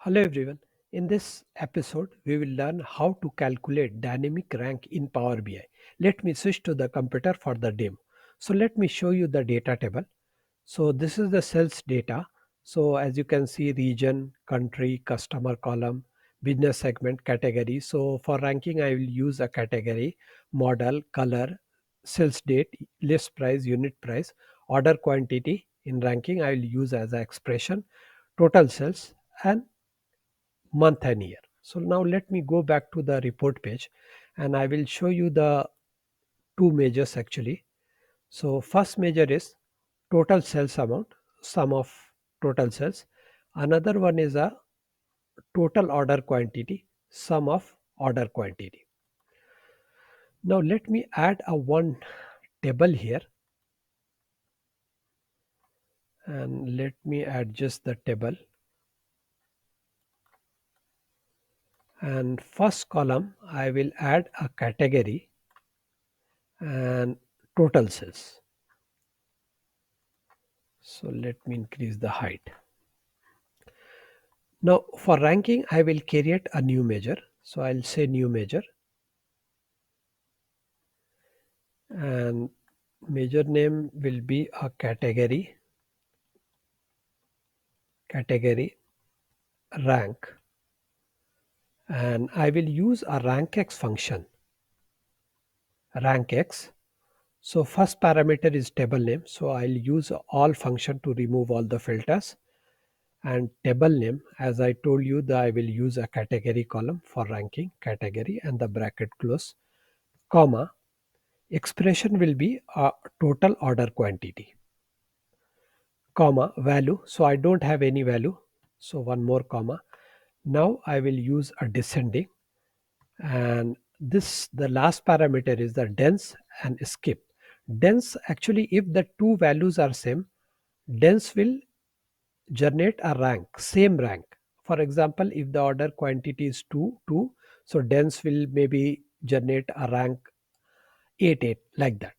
Hello everyone. In this episode, we will learn how to calculate dynamic rank in Power BI. Let me switch to the computer for the demo. So let me show you the data table. So this is the sales data. So as you can see, region, country, customer column, business segment, category. So for ranking, I will use a category, model, color, sales date, list price, unit price, order quantity. In ranking, I will use as an expression, total sales, and month and year. So now let me go back to the report page and I will show you the two measures actually. So first measure is total sales amount, sum of total sales. Another one is a total order quantity, sum of order quantity. Now let me add a one table here and let me adjust the table. And first column I will add a category and total sales. So let me increase the height. Now for ranking, I will create a new measure. So I'll say new measure and measure name will be a category rank, and I will use a RankX function, RankX. So first parameter is table name. So I'll use all function to remove all the filters, and table name, as I told you, that I will use a category column for ranking category and the bracket close, comma. Expression will be a total order quantity, comma, value. So I don't have any value. So one more comma. Now I will use a descending, and this the last parameter is the dense and skip. Dense, actually if the two values are same, dense will generate a rank, same rank. For example, if the order quantity is 2, so dense will maybe generate a rank 8, like that.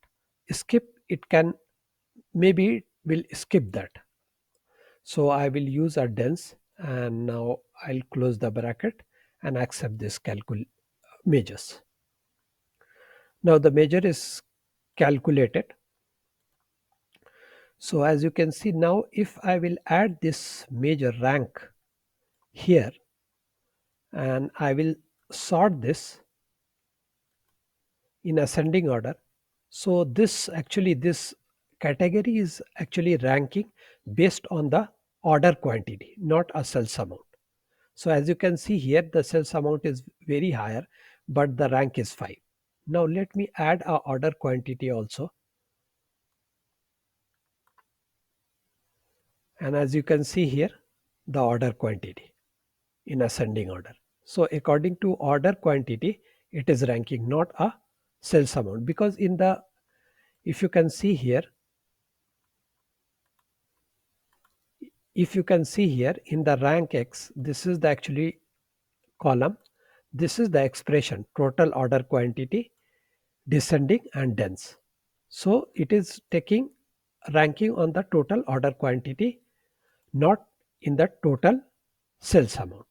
Skip, it can maybe will skip that. So I will use a dense, and now I'll close the bracket and accept this measures. Now the measure is calculated. So as you can see now, if I will add this measure rank here and I will sort this in ascending order. So this category is actually ranking based on the order quantity, not a sales amount. So as you can see here, the sales amount is very higher, but the rank is 5. Now let me add a order quantity also. And as you can see here, the order quantity in ascending order. So according to order quantity, it is ranking, not a sales amount. Because if you can see here, in the rank X, this is the actually column. This is the expression, total order quantity, descending and dense. So it is taking ranking on the total order quantity, not in the total sales amount.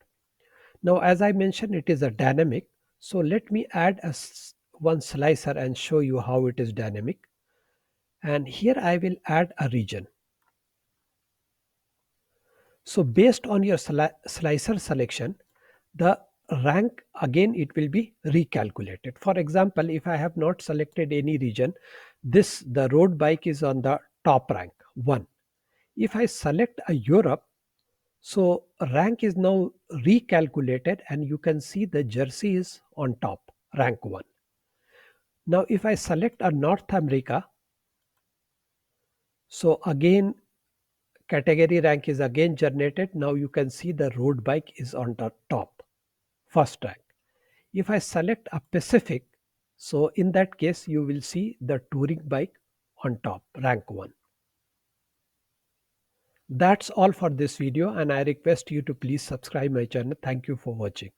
Now, as I mentioned, it is a dynamic. So let me add one slicer and show you how it is dynamic. And here I will add a region. So based on your slicer selection, the rank again it will be recalculated. For example, if I have not selected any region, the road bike is on the top rank 1. If I select a Europe, so rank is now recalculated and you can see the jersey is on top, rank 1. Now if I select a North America, so again category rank is again generated. Now you can see the road bike is on the top, first rank. If I select a Pacific, so in that case you will see the touring bike on top, rank 1. That's all for this video, and I request you to please subscribe my channel. Thank you for watching.